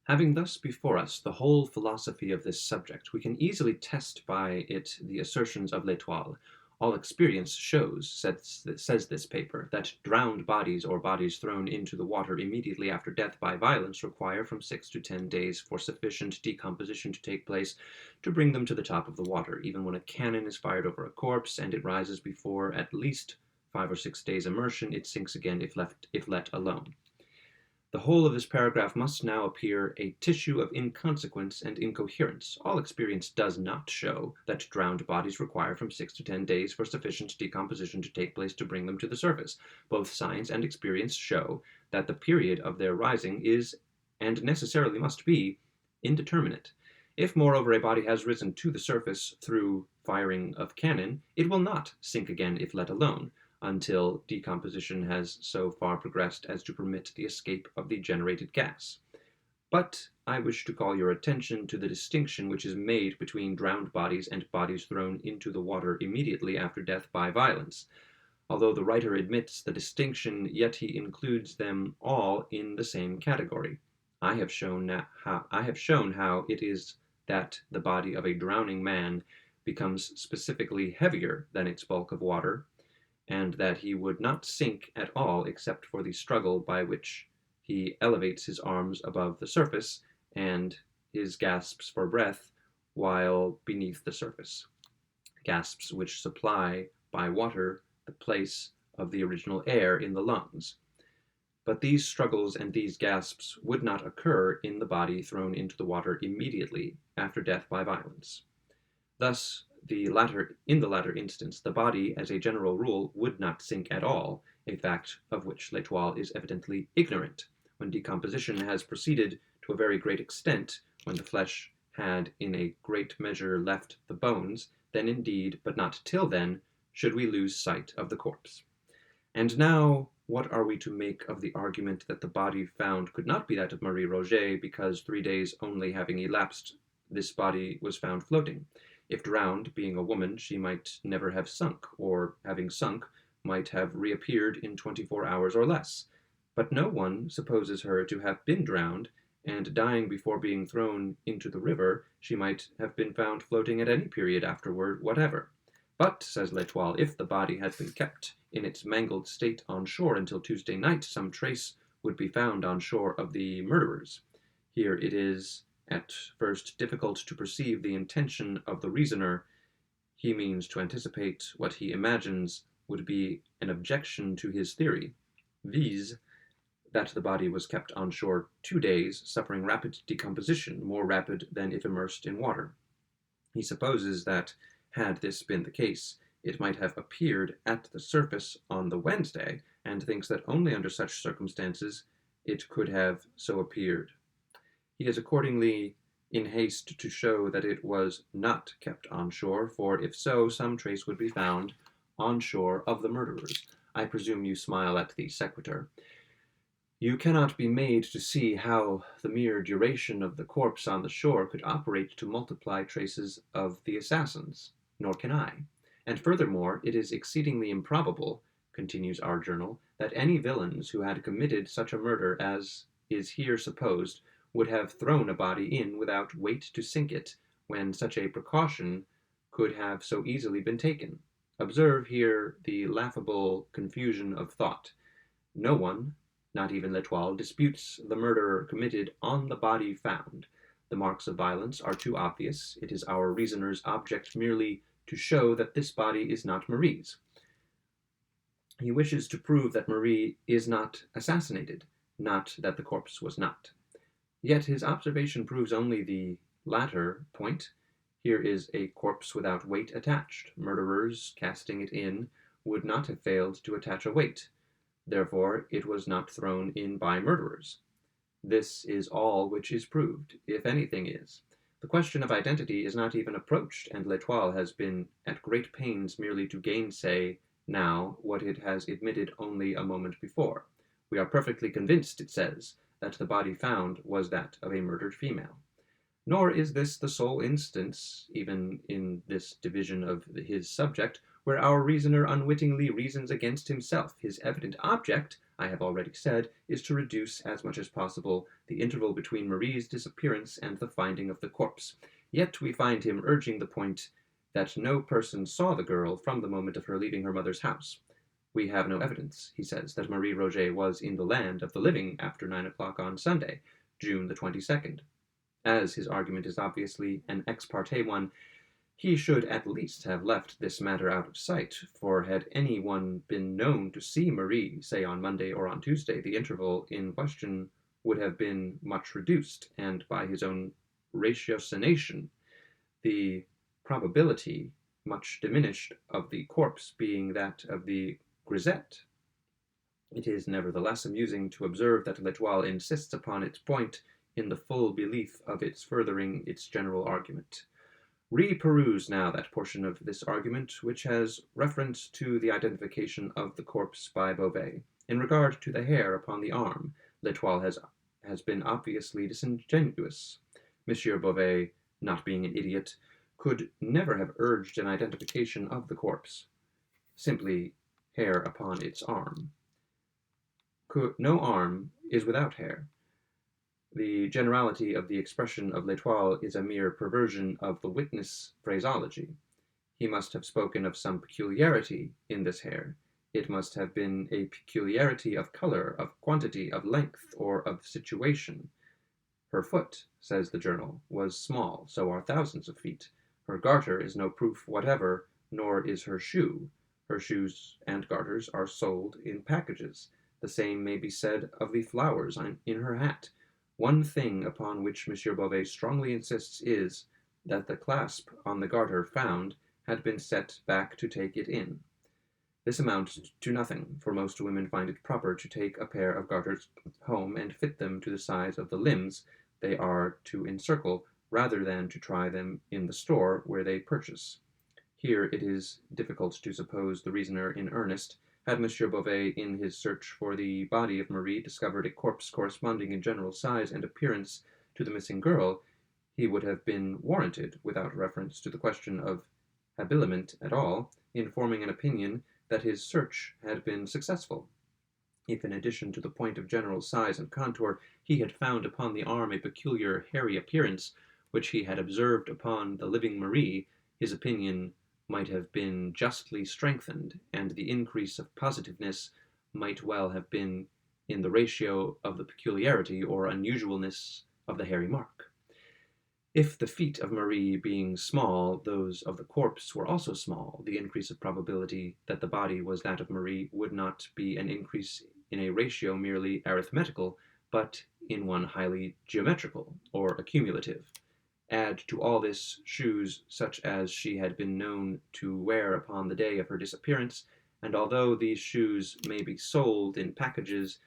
Having thus before us the whole philosophy of this subject, we can easily test by it the assertions of L'Etoile. All experience shows, says this paper, that drowned bodies or bodies thrown into the water immediately after death by violence require from 6 to 10 days for sufficient decomposition to take place to bring them to the top of the water. Even when a cannon is fired over a corpse and it rises before at least 5 or 6 days immersion, it sinks again if let alone. The whole of this paragraph must now appear a tissue of inconsequence and incoherence. All experience does not show that drowned bodies require from 6 to 10 days for sufficient decomposition to take place to bring them to the surface. Both science and experience show that the period of their rising is, and necessarily must be, indeterminate. If, moreover, a body has risen to the surface through firing of cannon, it will not sink again if let alone, until decomposition has so far progressed as to permit the escape of the generated gas. But I wish to call your attention to the distinction which is made between drowned bodies and bodies thrown into the water immediately after death by violence. Although the writer admits the distinction, yet he includes them all in the same category. I have shown how it is that the body of a drowning man becomes specifically heavier than its bulk of water, and that he would not sink at all except for the struggle by which he elevates his arms above the surface and his gasps for breath while beneath the surface, gasps which supply by water the place of the original air in the lungs. But these struggles and these gasps would not occur in the body thrown into the water immediately after death by violence. Thus, in the latter instance, the body, as a general rule, would not sink at all, a fact of which L'Etoile is evidently ignorant. When decomposition has proceeded to a very great extent, when the flesh had in a great measure left the bones, then indeed, but not till then, should we lose sight of the corpse. And now, what are we to make of the argument that the body found could not be that of Marie Roget, because 3 days only having elapsed, this body was found floating? If drowned, being a woman, she might never have sunk, or, having sunk, might have reappeared in 24 hours or less. But no one supposes her to have been drowned, and dying before being thrown into the river, she might have been found floating at any period afterward whatever. But, says L'Etoile, if the body had been kept in its mangled state on shore until Tuesday night, some trace would be found on shore of the murderers. Here it is at first difficult to perceive the intention of the reasoner. He means to anticipate what he imagines would be an objection to his theory, viz., that the body was kept on shore 2 days, suffering rapid decomposition, more rapid than if immersed in water. He supposes that, had this been the case, it might have appeared at the surface on the Wednesday, and thinks that only under such circumstances it could have so appeared. He is accordingly in haste to show that it was not kept on shore, for if so, some trace would be found on shore of the murderers. I presume you smile at the sequitur. You cannot be made to see how the mere duration of the corpse on the shore could operate to multiply traces of the assassins, nor can I. And furthermore, it is exceedingly improbable, continues our journal, that any villains who had committed such a murder as is here supposed would have thrown a body in without weight to sink it, when such a precaution could have so easily been taken. Observe here the laughable confusion of thought. No one, not even L'Etoile, disputes the murder committed on the body found. The marks of violence are too obvious. It is our reasoner's object merely to show that this body is not Marie's. He wishes to prove that Marie is not assassinated, not that the corpse was not. Yet his observation proves only the latter point. Here is a corpse without weight attached. Murderers, casting it in, would not have failed to attach a weight. Therefore, it was not thrown in by murderers. This is all which is proved, if anything is. The question of identity is not even approached, and L'Etoile has been at great pains merely to gainsay now what it has admitted only a moment before. We are perfectly convinced, it says, that the body found was that of a murdered female. Nor is this the sole instance, even in this division of his subject, where our reasoner unwittingly reasons against himself. His evident object, I have already said, is to reduce as much as possible the interval between Marie's disappearance and the finding of the corpse. Yet we find him urging the point that no person saw the girl from the moment of her leaving her mother's house. We have no evidence, he says, that Marie Roget was in the land of the living after 9 o'clock on Sunday, June the 22nd. As his argument is obviously an ex parte one, he should at least have left this matter out of sight, for had any one been known to see Marie, say on Monday or on Tuesday, the interval in question would have been much reduced, and by his own ratiocination, the probability much diminished of the corpse being that of the grisette. It is nevertheless amusing to observe that L'Etoile insists upon its point in the full belief of its furthering its general argument. Re-peruse now that portion of this argument which has reference to the identification of the corpse by Beauvais. In regard to the hair upon the arm, L'Etoile has been obviously disingenuous. Monsieur Beauvais, not being an idiot, could never have urged an identification of the corpse. Simply hair upon its arm. No arm is without hair. The generality of the expression of L'Etoile is a mere perversion of the witness phraseology. He must have spoken of some peculiarity in this hair. It must have been a peculiarity of color, of quantity, of length, or of situation. Her foot, says the journal, was small, so are thousands of feet. Her garter is no proof whatever, nor is her shoe. Her shoes and garters are sold in packages. The same may be said of the flowers in her hat. One thing upon which M. Beauvais strongly insists is, that the clasp on the garter found had been set back to take it in. This amounts to nothing, for most women find it proper to take a pair of garters home and fit them to the size of the limbs they are to encircle, rather than to try them in the store where they purchase. Here it is difficult to suppose the reasoner in earnest. Had M. Beauvais, in his search for the body of Marie, discovered a corpse corresponding in general size and appearance to the missing girl, he would have been warranted, without reference to the question of habiliment at all, in forming an opinion that his search had been successful. If, in addition to the point of general size and contour, he had found upon the arm a peculiar hairy appearance, which he had observed upon the living Marie, his opinion might have been justly strengthened, and the increase of positiveness might well have been in the ratio of the peculiarity or unusualness of the hairy mark. If the feet of Marie being small, those of the corpse were also small, the increase of probability that the body was that of Marie would not be an increase in a ratio merely arithmetical, but in one highly geometrical or accumulative. Add to all this shoes such as she had been known to wear upon the day of her disappearance, and although these shoes may be sold in packages,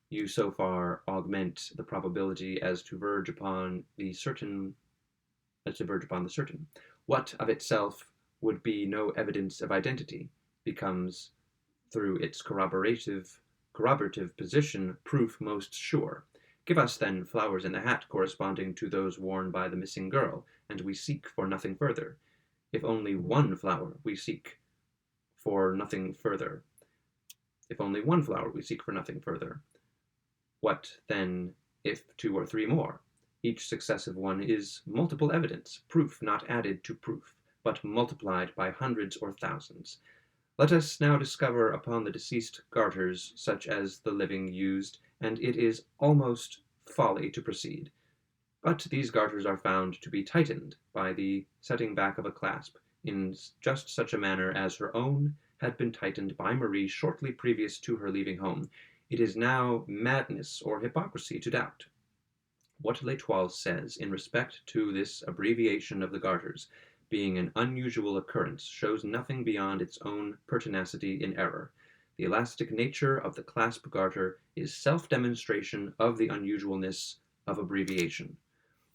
you so far augment the probability as to verge upon the certain. What of itself would be no evidence of identity becomes, through its corroborative position, proof most sure. Give us, then, flowers in the hat corresponding to those worn by the missing girl, and we seek for nothing further. If only one flower, we seek for nothing further. What, then, if 2 or 3 more? Each successive one is multiple evidence, proof not added to proof, but multiplied by hundreds or thousands. Let us now discover upon the deceased garters such as the living used, and it is almost folly to proceed. But these garters are found to be tightened by the setting back of a clasp, in just such a manner as her own had been tightened by Marie shortly previous to her leaving home. It is now madness or hypocrisy to doubt. What L'Etoile says in respect to this abbreviation of the garters, being an unusual occurrence, shows nothing beyond its own pertinacity in error. The elastic nature of the clasp garter is self-demonstration of the unusualness of abbreviation.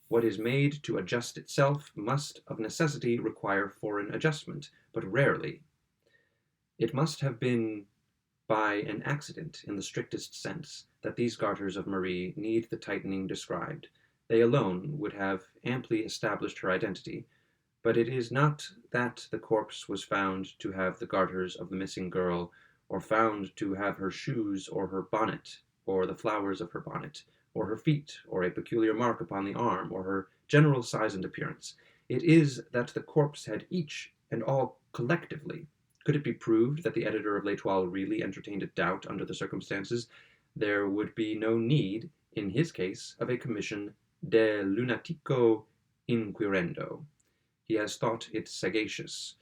What is made to adjust itself must of necessity require foreign adjustment, but rarely. It must have been by an accident, in the strictest sense, that these garters of Marie need the tightening described. They alone would have amply established her identity, But it is not that the corpse was found to have the garters of the missing girl, or found to have her shoes, or her bonnet, or the flowers of her bonnet, or her feet, or a peculiar mark upon the arm, or her general size and appearance. It is that the corpse had each and all collectively. Could it be proved that the editor of L'Etoile really entertained a doubt under the circumstances, there would be no need, in his case, of a commission de lunatico inquirendo. He has thought it sagacious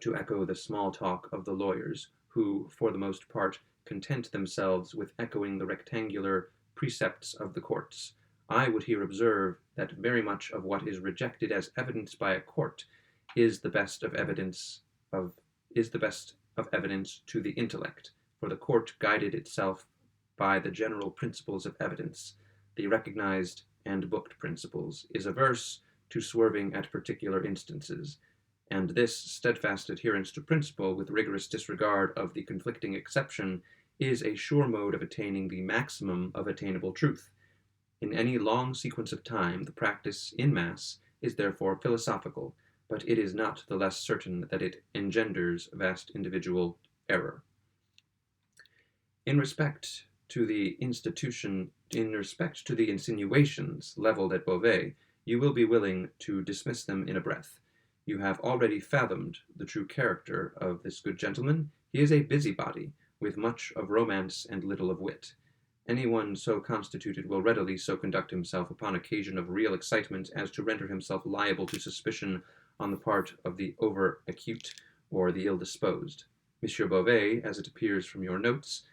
to echo the small talk of the lawyers, who, for the most part, content themselves with echoing the rectangular precepts of the courts. I would here observe that very much of what is rejected as evidence by a court is the best of evidence to the intellect, for the court guided itself by the general principles of evidence, the recognized and booked principles, is averse to swerving at particular instances, and this steadfast adherence to principle with rigorous disregard of the conflicting exception is a sure mode of attaining the maximum of attainable truth. In any long sequence of time, the practice in mass is therefore philosophical, but it is not the less certain that it engenders vast individual error. In respect to the insinuations levelled at Beauvais, you will be willing to dismiss them in a breath. You have already fathomed the true character of this good gentleman. He is a busybody, with much of romance and little of wit. Any one so constituted will readily so conduct himself upon occasion of real excitement as to render himself liable to suspicion on the part of the over-acute or the ill-disposed. M. Beauvais, as it appears from your notes,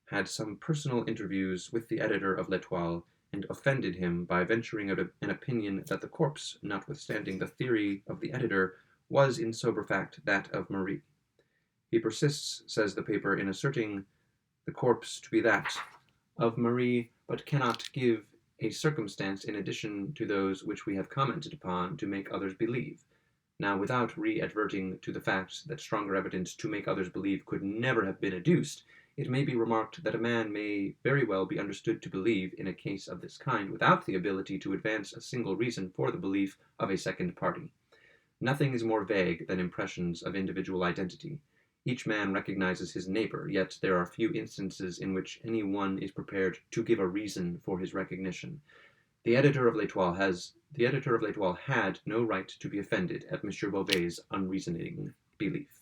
had some personal interviews with the editor of L'Etoile, and offended him by venturing out an opinion that the corpse, notwithstanding the theory of the editor, was in sober fact that of Marie. He persists, says the paper, in asserting the corpse to be that of Marie, but cannot give a circumstance in addition to those which we have commented upon to make others believe. Now, without re-adverting to the fact that stronger evidence to make others believe could never have been adduced, it may be remarked that a man may very well be understood to believe in a case of this kind without the ability to advance a single reason for the belief of a second party. Nothing is more vague than impressions of individual identity. Each man recognizes his neighbor, yet there are few instances in which any one is prepared to give a reason for his recognition. The editor of L'Etoile had no right to be offended at M. Beauvais's unreasoning belief.